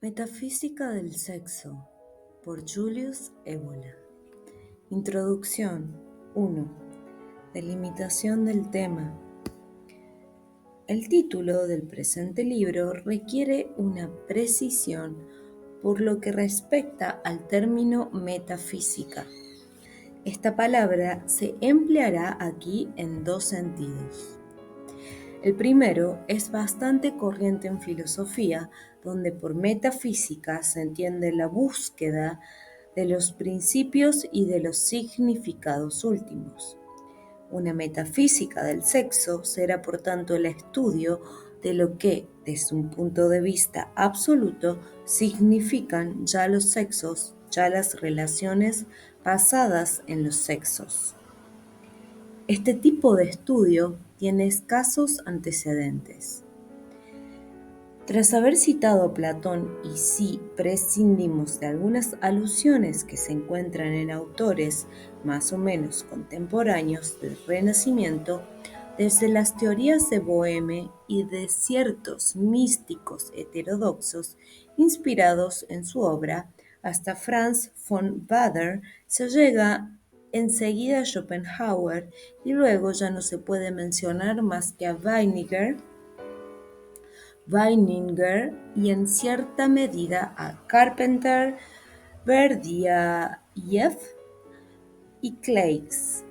Metafísica del sexo por Julius Evola. Introducción 1. Delimitación del tema. El título del presente libro requiere una precisión por lo que respecta al término metafísica. Esta palabra se empleará aquí en dos sentidos. El primero es bastante corriente en filosofía, donde por metafísica se entiende la búsqueda de los principios y de los significados últimos. Una metafísica del sexo será por tanto el estudio de lo que, desde un punto de vista absoluto, significan ya los sexos, ya las relaciones basadas en los sexos. Este tipo de estudio tiene escasos antecedentes. Tras haber citado a Platón y si prescindimos de algunas alusiones que se encuentran en autores más o menos contemporáneos del Renacimiento, desde las teorías de Boheme y de ciertos místicos heterodoxos inspirados en su obra, hasta Franz von Baader se llega enseguida a Schopenhauer y luego ya no se puede mencionar más que a Weininger y en cierta medida a Carpenter, Berdyaev y Claes.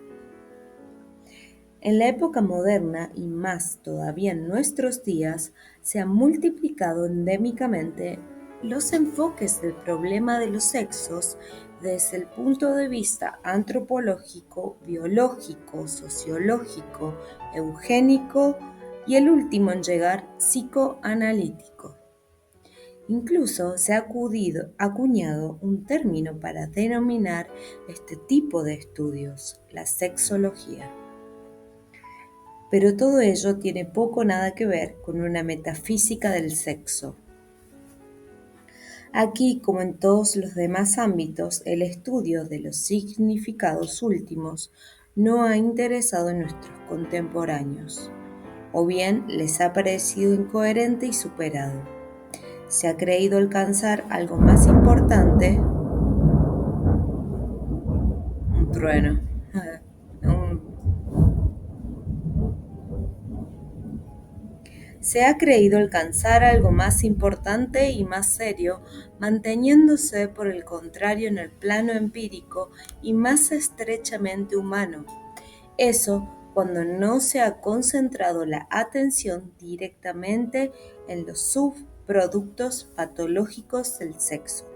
En la época moderna y más todavía en nuestros días, se han multiplicado endémicamente los enfoques del problema de los sexos desde el punto de vista antropológico, biológico, sociológico, eugénico y el último en llegar psicoanalítico. Incluso se ha acuñado un término para denominar este tipo de estudios, la sexología. Pero todo ello tiene poco o nada que ver con una metafísica del sexo. Aquí, como en todos los demás ámbitos, el estudio de los significados últimos no ha interesado a nuestros contemporáneos, o bien les ha parecido incoherente y superado. Se ha creído alcanzar algo más importante, un trueno, Se ha creído alcanzar algo más importante y más serio, manteniéndose por el contrario en el plano empírico y más estrechamente humano. Eso cuando no se ha concentrado la atención directamente en los subproductos patológicos del sexo.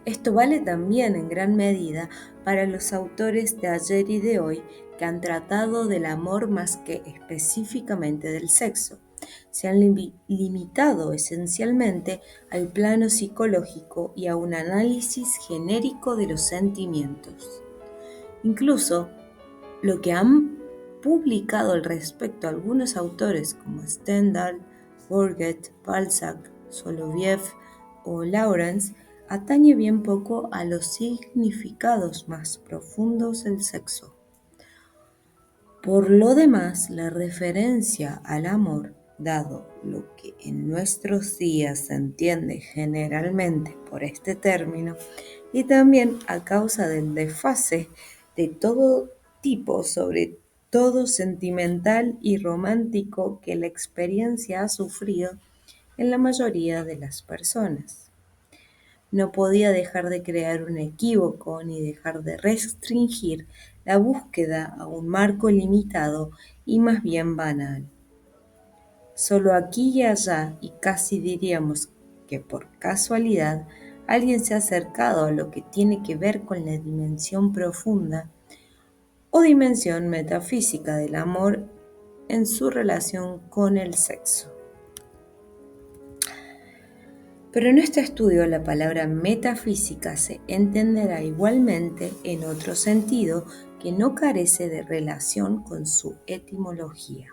Esto vale también en gran medida para los autores de ayer y de hoy que han tratado del amor más que específicamente del sexo. Se han limitado esencialmente al plano psicológico y a un análisis genérico de los sentimientos. Incluso lo que han publicado al respecto algunos autores como Stendhal, Bourget, Balzac, Soloviev o Lawrence atañe bien poco a los significados más profundos del sexo. Por lo demás, la referencia al amor, dado lo que en nuestros días se entiende generalmente por este término, y también a causa del desfase de todo tipo, sobre todo sentimental y romántico, que la experiencia ha sufrido en la mayoría de las personas. No podía dejar de crear un equívoco ni dejar de restringir la búsqueda a un marco limitado y más bien banal. Solo aquí y allá, y casi diríamos que por casualidad, alguien se ha acercado a lo que tiene que ver con la dimensión profunda o dimensión metafísica del amor en su relación con el sexo. Pero en este estudio la palabra metafísica se entenderá igualmente en otro sentido que no carece de relación con su etimología,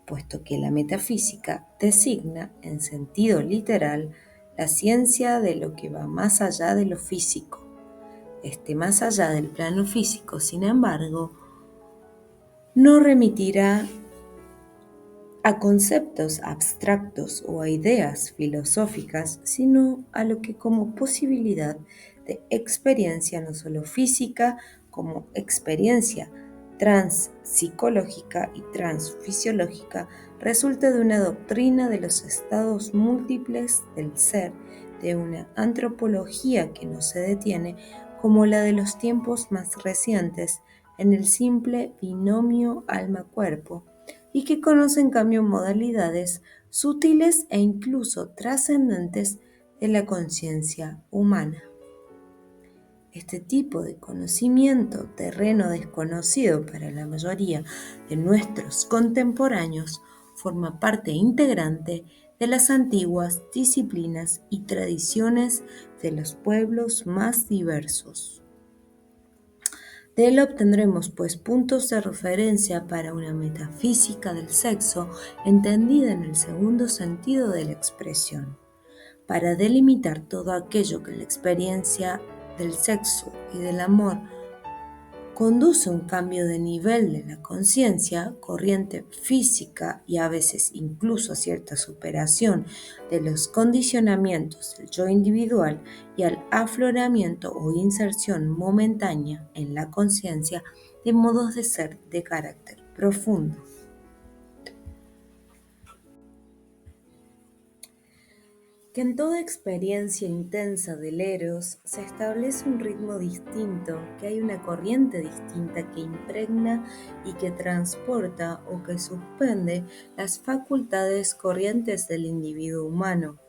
puesto que la metafísica designa, en sentido literal, la ciencia de lo que va más allá de lo físico. Más allá del plano físico, sin embargo, no remitirá a conceptos abstractos o a ideas filosóficas, sino a lo que como posibilidad de experiencia no solo física, como experiencia transpsicológica y transfisiológica, resulta de una doctrina de los estados múltiples del ser, de una antropología que no se detiene, como la de los tiempos más recientes, en el simple binomio alma-cuerpo, y que conoce en cambio modalidades sutiles e incluso trascendentes de la conciencia humana. Este tipo de conocimiento, terreno desconocido para la mayoría de nuestros contemporáneos, forma parte integrante de las antiguas disciplinas y tradiciones de los pueblos más diversos. De él obtendremos pues puntos de referencia para una metafísica del sexo entendida en el segundo sentido de la expresión, para delimitar todo aquello que la experiencia del sexo y del amor conduce a un cambio de nivel de la conciencia, corriente física y a veces incluso a cierta superación de los condicionamientos del yo individual y al afloramiento o inserción momentánea en la conciencia de modos de ser de carácter profundo. Que en toda experiencia intensa del eros se establece un ritmo distinto, que hay una corriente distinta que impregna y que transporta o que suspende las facultades corrientes del individuo humano,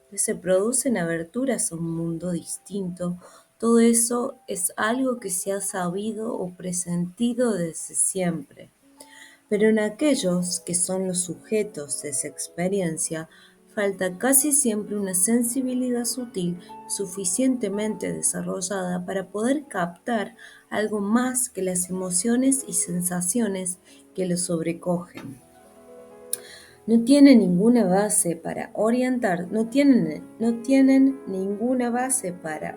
que se producen aberturas a un mundo distinto. Todo eso es algo que se ha sabido o presentido desde siempre. Pero en aquellos que son los sujetos de esa experiencia, falta casi siempre una sensibilidad sutil suficientemente desarrollada para poder captar algo más que las emociones y sensaciones que lo sobrecogen. No tienen ninguna base para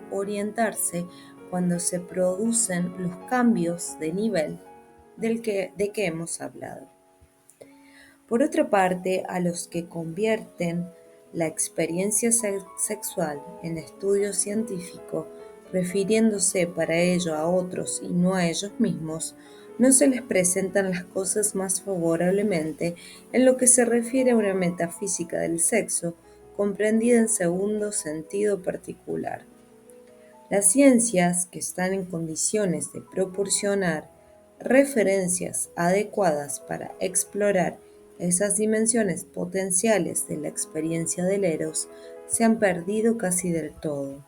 orientarse cuando se producen los cambios de nivel de que hemos hablado. Por otra parte, a los que convierten la experiencia sexual en estudio científico, refiriéndose para ello a otros y no a ellos mismos, no se les presentan las cosas más favorablemente en lo que se refiere a una metafísica del sexo, comprendida en segundo sentido particular. Las ciencias que están en condiciones de proporcionar referencias adecuadas para explorar esas dimensiones potenciales de la experiencia del eros se han perdido casi del todo.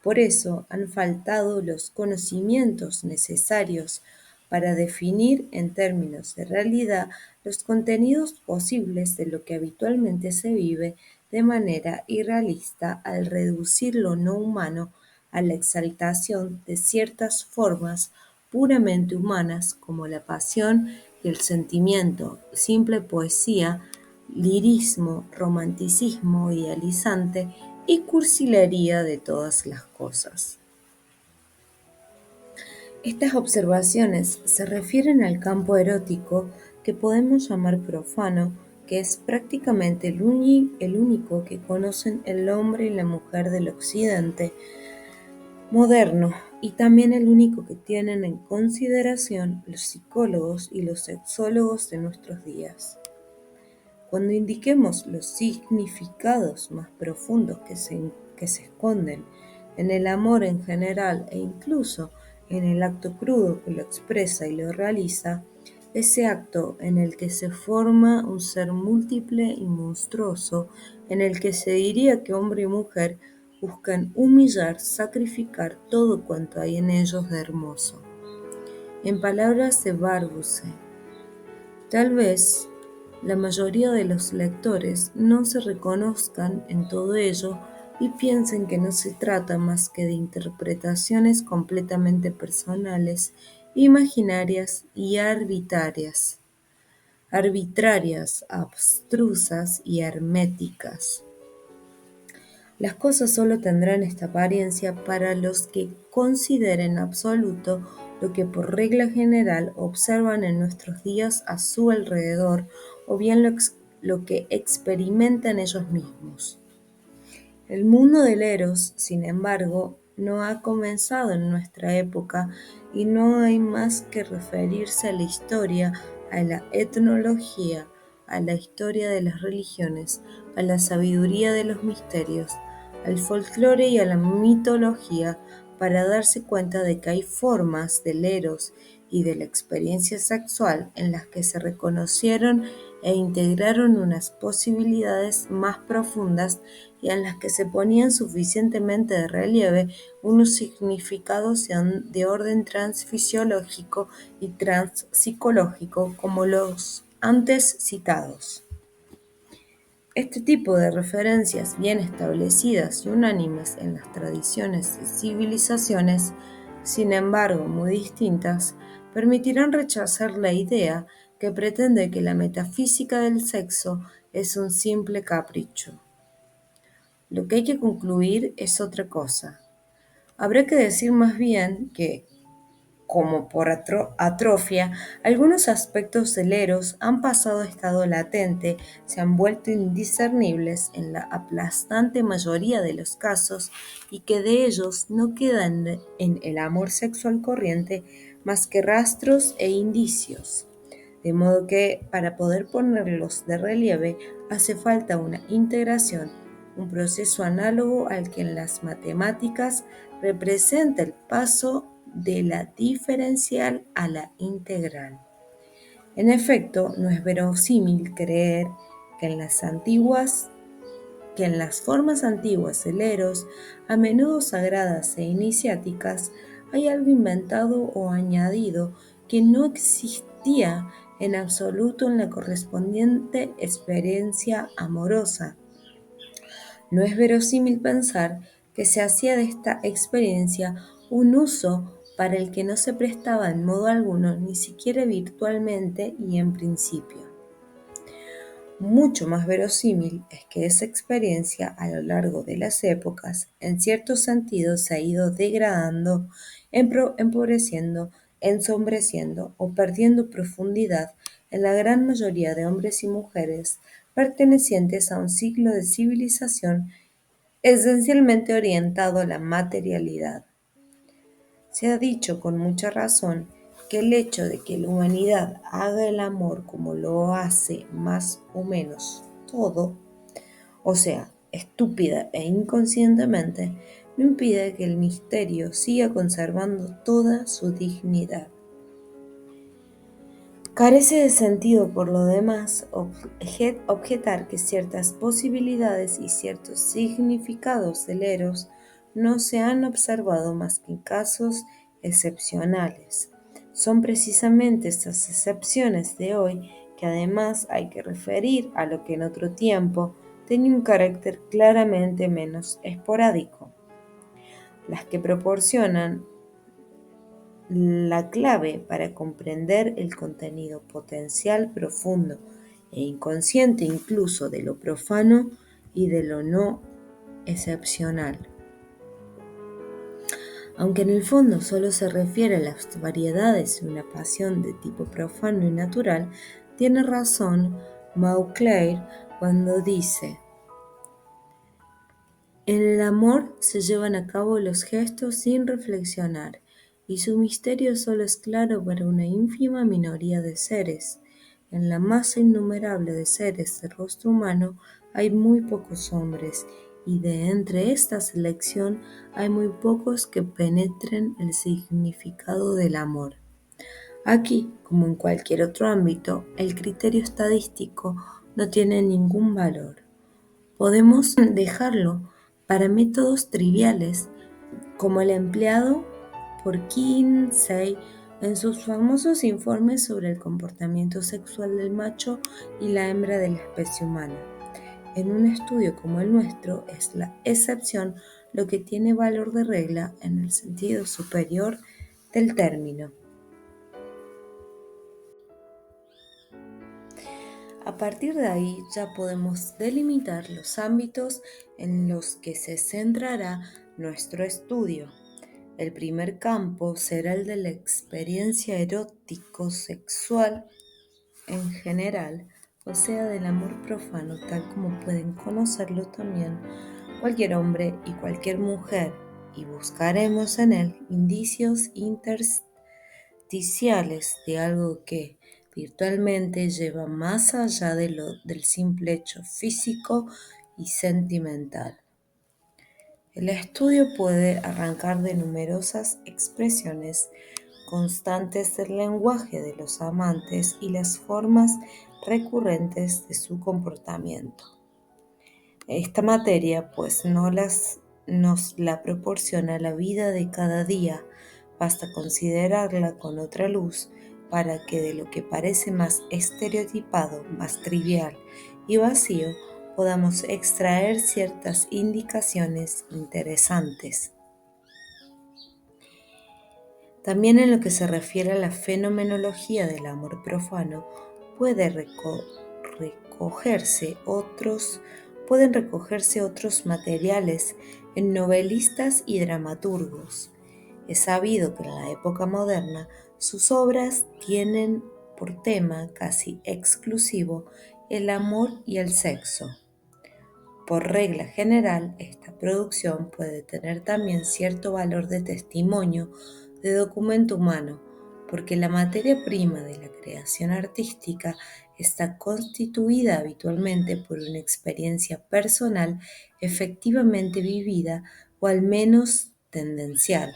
Por eso han faltado los conocimientos necesarios para definir en términos de realidad los contenidos posibles de lo que habitualmente se vive de manera irrealista al reducir lo no humano a la exaltación de ciertas formas puramente humanas como la pasión y el sentimiento, simple poesía, lirismo, romanticismo idealizante y cursilería de todas las cosas. Estas observaciones se refieren al campo erótico que podemos llamar profano, que es prácticamente el único que conocen el hombre y la mujer del occidente moderno, y también el único que tienen en consideración los psicólogos y los sexólogos de nuestros días. Cuando indiquemos los significados más profundos que se esconden en el amor en general e incluso en el acto crudo que lo expresa y lo realiza, ese acto en el que se forma un ser múltiple y monstruoso, en el que se diría que hombre y mujer buscan humillar, sacrificar todo cuanto hay en ellos de hermoso. En palabras de Barbusse, tal vez la mayoría de los lectores no se reconozcan en todo ello y piensen que no se trata más que de interpretaciones completamente personales, imaginarias y arbitrarias, abstrusas y herméticas. Las cosas solo tendrán esta apariencia para los que consideren absoluto lo que por regla general observan en nuestros días a su alrededor o bien lo que experimentan ellos mismos. El mundo del Eros, sin embargo, no ha comenzado en nuestra época y no hay más que referirse a la historia, a la etnología, a la historia de las religiones, a la sabiduría de los misterios, al folclore y a la mitología para darse cuenta de que hay formas del Eros y de la experiencia sexual en las que se reconocieron e integraron unas posibilidades más profundas y en las que se ponían suficientemente de relieve unos significados de orden transfisiológico y transpsicológico como los antes citados. Este tipo de referencias bien establecidas y unánimes en las tradiciones y civilizaciones, sin embargo muy distintas, permitirán rechazar la idea que pretende que la metafísica del sexo es un simple capricho. Lo que hay que concluir es otra cosa. Habrá que decir más bien que, como por atrofia, algunos aspectos del Eros han pasado a estado latente, se han vuelto indiscernibles en la aplastante mayoría de los casos y que de ellos no quedan en el amor sexual corriente más que rastros e indicios. De modo que para poder ponerlos de relieve hace falta una integración, un proceso análogo al que en las matemáticas representa el paso de la diferencial a la integral. En efecto, no es verosímil creer que en las formas antiguas del Eros, a menudo sagradas e iniciáticas, hay algo inventado o añadido que no existía en absoluto en la correspondiente experiencia amorosa. No es verosímil pensar que se hacía de esta experiencia un uso para el que no se prestaba en modo alguno, ni siquiera virtualmente y en principio. Mucho más verosímil es que esa experiencia a lo largo de las épocas, en cierto sentido, se ha ido degradando, empobreciendo, ensombreciendo o perdiendo profundidad en la gran mayoría de hombres y mujeres pertenecientes a un ciclo de civilización esencialmente orientado a la materialidad. Se ha dicho con mucha razón que el hecho de que la humanidad haga el amor como lo hace más o menos todo, o sea, estúpida e inconscientemente, no impide que el misterio siga conservando toda su dignidad. Carece de sentido, por lo demás, objetar que ciertas posibilidades y ciertos significados del Eros no se han observado más que en casos excepcionales. Son precisamente estas excepciones de hoy que además hay que referir a lo que en otro tiempo tenía un carácter claramente menos esporádico, las que proporcionan la clave para comprender el contenido potencial profundo e inconsciente incluso de lo profano y de lo no excepcional. Aunque en el fondo solo se refiere a las variedades de una pasión de tipo profano y natural, tiene razón Mauclair cuando dice: en el amor se llevan a cabo los gestos sin reflexionar, y su misterio solo es claro para una ínfima minoría de seres. En la masa innumerable de seres de rostro humano hay muy pocos hombres, y de entre esta selección hay muy pocos que penetren el significado del amor. Aquí, como en cualquier otro ámbito, el criterio estadístico no tiene ningún valor. Podemos dejarlo para métodos triviales, como el empleado por Kinsey en sus famosos informes sobre el comportamiento sexual del macho y la hembra de la especie humana. En un estudio como el nuestro, es la excepción lo que tiene valor de regla en el sentido superior del término. A partir de ahí ya podemos delimitar los ámbitos en los que se centrará nuestro estudio. El primer campo será el de la experiencia erótico-sexual en general, o sea, del amor profano, tal como pueden conocerlo también cualquier hombre y cualquier mujer, y buscaremos en él indicios intersticiales de algo que virtualmente lleva más allá del simple hecho físico y sentimental. El estudio puede arrancar de numerosas expresiones constantes del lenguaje de los amantes y las formas recurrentes de su comportamiento. Esta materia, pues, nos la proporciona la vida de cada día. Basta considerarla con otra luz para que de lo que parece más estereotipado, más trivial y vacío, podamos extraer ciertas indicaciones interesantes. También en lo que se refiere a la fenomenología del amor profano, recogerse otros, pueden recogerse otros materiales en novelistas y dramaturgos. Es sabido que en la época moderna sus obras tienen por tema casi exclusivo el amor y el sexo. Por regla general, esta producción puede tener también cierto valor de testimonio, de documento humano, porque la materia prima de la creación artística está constituida habitualmente por una experiencia personal efectivamente vivida o al menos tendencial,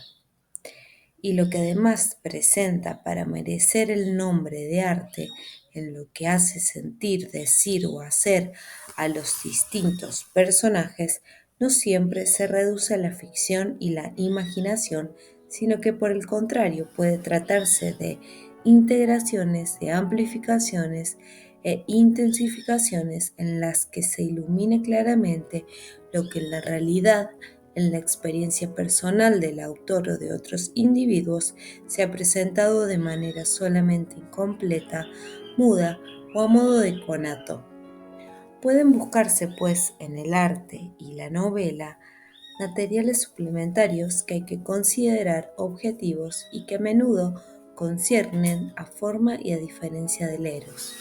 y lo que además presenta para merecer el nombre de arte en lo que hace sentir, decir o hacer a los distintos personajes, no siempre se reduce a la ficción y la imaginación, sino que por el contrario puede tratarse de integraciones, de amplificaciones e intensificaciones en las que se ilumine claramente lo que en la realidad, en la experiencia personal del autor o de otros individuos, se ha presentado de manera solamente incompleta, muda o a modo de conato. Pueden buscarse, pues, en el arte y la novela materiales suplementarios que hay que considerar objetivos y que a menudo conciernen a forma y a diferencia del eros.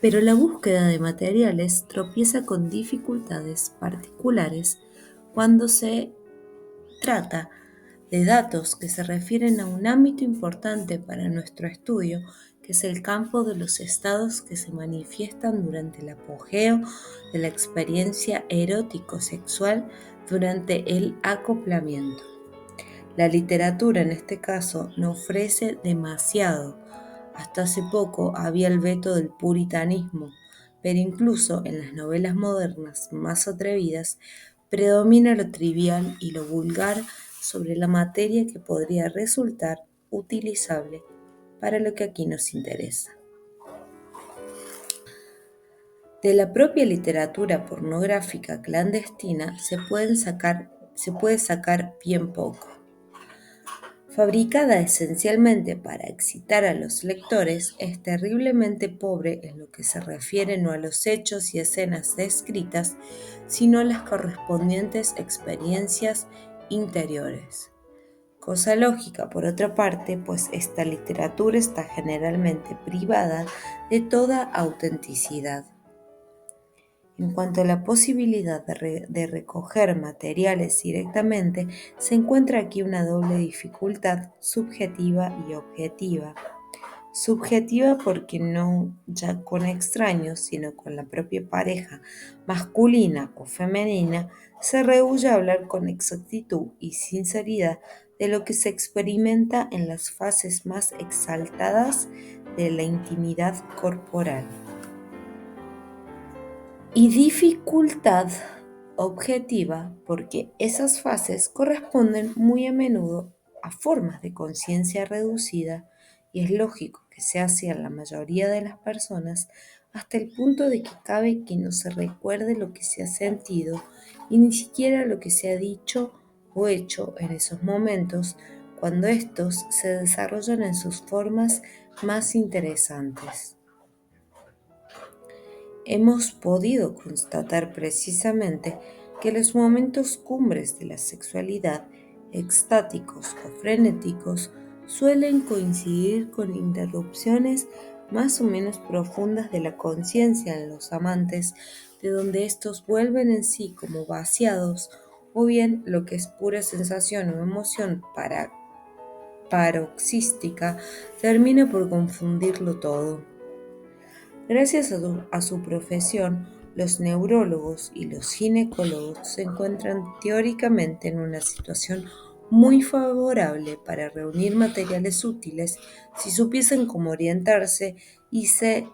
Pero la búsqueda de materiales tropieza con dificultades particulares cuando se trata de datos que se refieren a un ámbito importante para nuestro estudio, que es el campo de los estados que se manifiestan durante el apogeo de la experiencia erótico-sexual durante el acoplamiento. La literatura en este caso no ofrece demasiado. Hasta hace poco había el veto del puritanismo, pero incluso en las novelas modernas más atrevidas predomina lo trivial y lo vulgar sobre la materia que podría resultar utilizable para lo que aquí nos interesa. De la propia literatura pornográfica clandestina se puede sacar bien poco. Fabricada esencialmente para excitar a los lectores, es terriblemente pobre en lo que se refiere no a los hechos y escenas descritas, sino a las correspondientes experiencias interiores. Cosa lógica, por otra parte, pues esta literatura está generalmente privada de toda autenticidad. En cuanto a la posibilidad de recoger materiales directamente, se encuentra aquí una doble dificultad subjetiva y objetiva. Subjetiva porque no ya con extraños, sino con la propia pareja masculina o femenina, se rehúye a hablar con exactitud y sinceridad de lo que se experimenta en las fases más exaltadas de la intimidad corporal. Y dificultad objetiva porque esas fases corresponden muy a menudo a formas de conciencia reducida y es lógico que sea así en la mayoría de las personas hasta el punto de que cabe que no se recuerde lo que se ha sentido y ni siquiera lo que se ha dicho o hecho en esos momentos cuando estos se desarrollan en sus formas más interesantes. Hemos podido constatar precisamente que los momentos cumbres de la sexualidad, extáticos o frenéticos, suelen coincidir con interrupciones más o menos profundas de la conciencia en los amantes, de donde estos vuelven en sí como vaciados, o bien lo que es pura sensación o emoción paroxística termina por confundirlo todo. Gracias a su profesión, los neurólogos y los ginecólogos se encuentran teóricamente en una situación muy favorable para reunir materiales útiles si supiesen cómo orientarse y se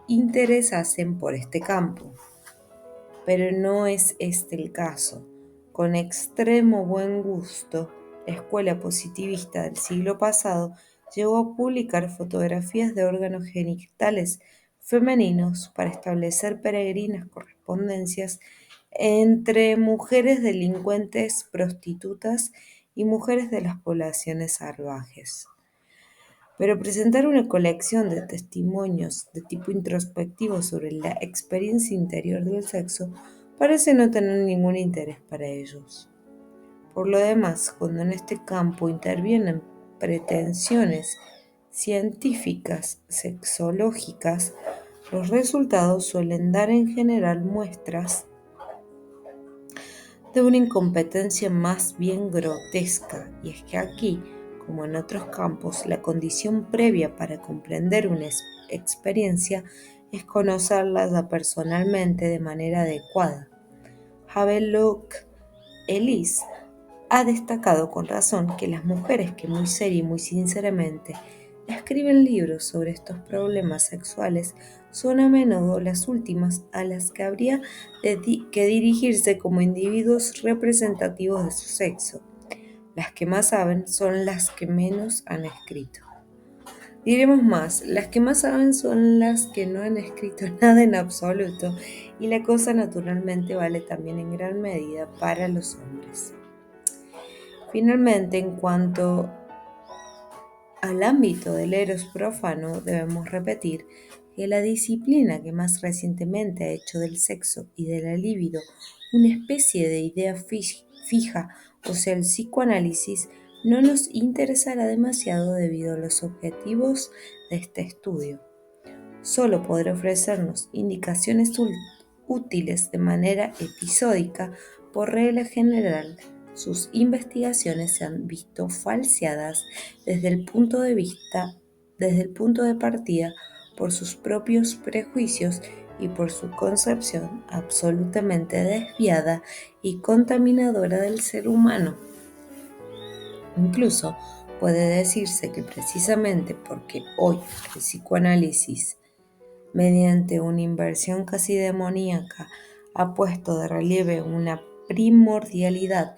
interesasen por este campo. Pero no es este el caso. Con extremo buen gusto, la escuela positivista del siglo pasado llegó a publicar fotografías de órganos genitales femeninos para establecer peregrinas correspondencias entre mujeres delincuentes prostitutas y mujeres de las poblaciones salvajes. Pero presentar una colección de testimonios de tipo introspectivo sobre la experiencia interior del sexo parece no tener ningún interés para ellos. Por lo demás, cuando en este campo intervienen pretensiones científicas sexológicas, los resultados suelen dar en general muestras de una incompetencia más bien grotesca, y es que aquí, como en otros campos, la condición previa para comprender una experiencia es conocerla ya personalmente de manera adecuada. Havelock Ellis ha destacado con razón que las mujeres que muy seria y muy sinceramente escriben libros sobre estos problemas sexuales son a menudo las últimas a las que habría que dirigirse como individuos representativos de su sexo. Las que más saben son las que menos han escrito. Diremos más, las que más saben son las que no han escrito nada en absoluto, y la cosa naturalmente vale también en gran medida para los hombres. Finalmente, en cuanto al ámbito del eros profano, debemos repetir que la disciplina que más recientemente ha hecho del sexo y de la libido una especie de idea fija, o sea, el psicoanálisis, no nos interesará demasiado debido a los objetivos de este estudio. Solo podrá ofrecernos indicaciones útiles de manera episódica. Por regla general, sus investigaciones se han visto falseadas desde el punto de partida por sus propios prejuicios y por su concepción absolutamente desviada y contaminadora del ser humano. Incluso puede decirse que precisamente porque hoy el psicoanálisis, mediante una inversión casi demoníaca, ha puesto de relieve una primordialidad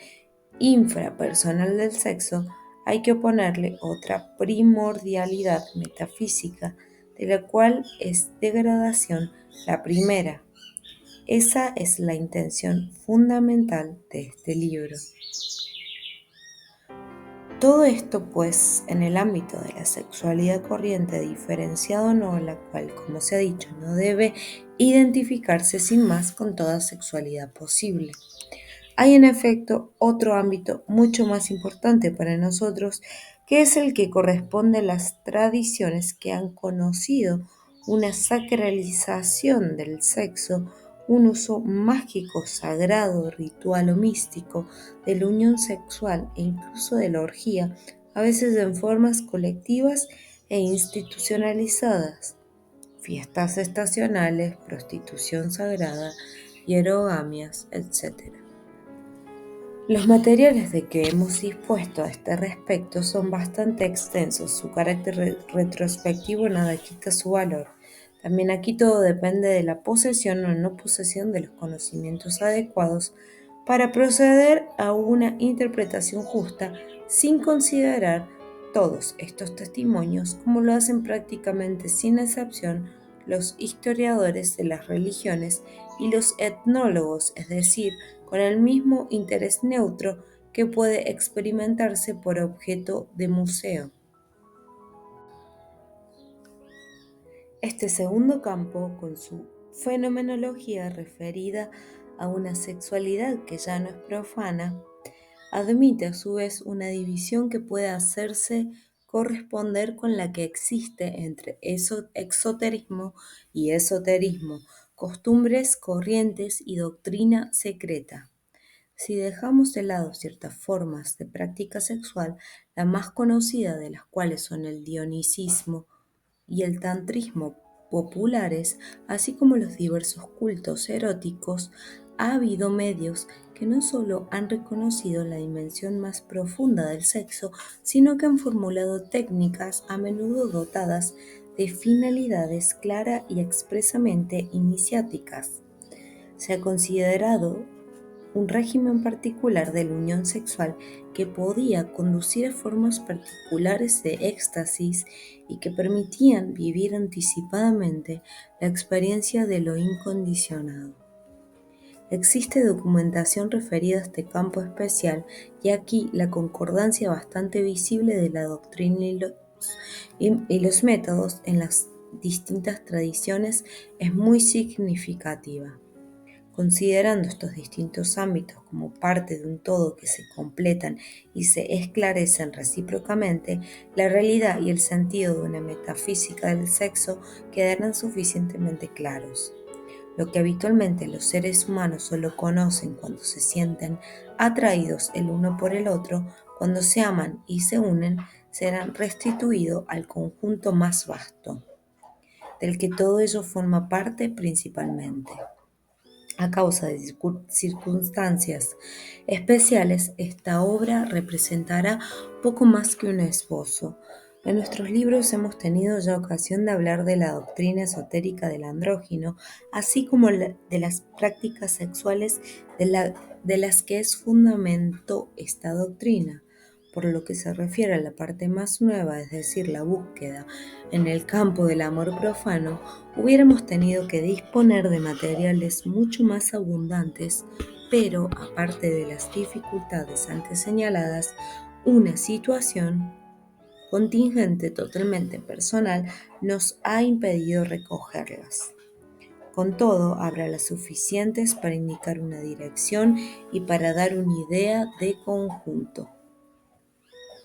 infrapersonal del sexo, hay que oponerle otra primordialidad metafísica, de la cual es degradación la primera. Esa es la intención fundamental de este libro. Todo esto, pues, en el ámbito de la sexualidad corriente, diferenciado o no, la cual, como se ha dicho, no debe identificarse sin más con toda sexualidad posible. Hay en efecto otro ámbito mucho más importante para nosotros, que es el que corresponde a las tradiciones que han conocido una sacralización del sexo, un uso mágico, sagrado, ritual o místico de la unión sexual e incluso de la orgía, a veces en formas colectivas e institucionalizadas. Fiestas estacionales, prostitución sagrada, hierogamias, etc. Los materiales de que hemos dispuesto a este respecto son bastante extensos, su carácter retrospectivo nada quita su valor. También aquí todo depende de la posesión o no posesión de los conocimientos adecuados para proceder a una interpretación justa sin considerar todos estos testimonios, como lo hacen prácticamente sin excepción los historiadores de las religiones y los etnólogos, es decir, con el mismo interés neutro que puede experimentarse por objeto de museo. Este segundo campo, con su fenomenología referida a una sexualidad que ya no es profana, admite a su vez una división que puede hacerse corresponder con la que existe entre exoterismo y esoterismo, costumbres, corrientes y doctrina secreta. Si dejamos de lado ciertas formas de práctica sexual, la más conocida de las cuales son el dionisismo y el tantrismo populares, así como los diversos cultos eróticos, ha habido medios que no solo han reconocido la dimensión más profunda del sexo, sino que han formulado técnicas a menudo dotadas de finalidades clara y expresamente iniciáticas. Se ha considerado un régimen particular de la unión sexual que podía conducir a formas particulares de éxtasis y que permitían vivir anticipadamente la experiencia de lo incondicionado. Existe documentación referida a este campo especial y aquí la concordancia bastante visible de la doctrina y los métodos en las distintas tradiciones es muy significativa. Considerando estos distintos ámbitos como parte de un todo que se completan y se esclarecen recíprocamente, la realidad y el sentido de una metafísica del sexo quedarán suficientemente claros. Lo que habitualmente los seres humanos solo conocen cuando se sienten atraídos el uno por el otro, cuando se aman y se unen, serán restituido al conjunto más vasto, del que todo ello forma parte principalmente. A causa de circunstancias especiales, esta obra representará poco más que un esbozo. En nuestros libros hemos tenido ya ocasión de hablar de la doctrina esotérica del andrógino, así como de las prácticas sexuales de las que es fundamento esta doctrina. Por lo que se refiere a la parte más nueva, es decir, la búsqueda en el campo del amor profano, hubiéramos tenido que disponer de materiales mucho más abundantes, pero aparte de las dificultades antes señaladas, una situación contingente totalmente personal nos ha impedido recogerlas. Con todo, habrá las suficientes para indicar una dirección y para dar una idea de conjunto.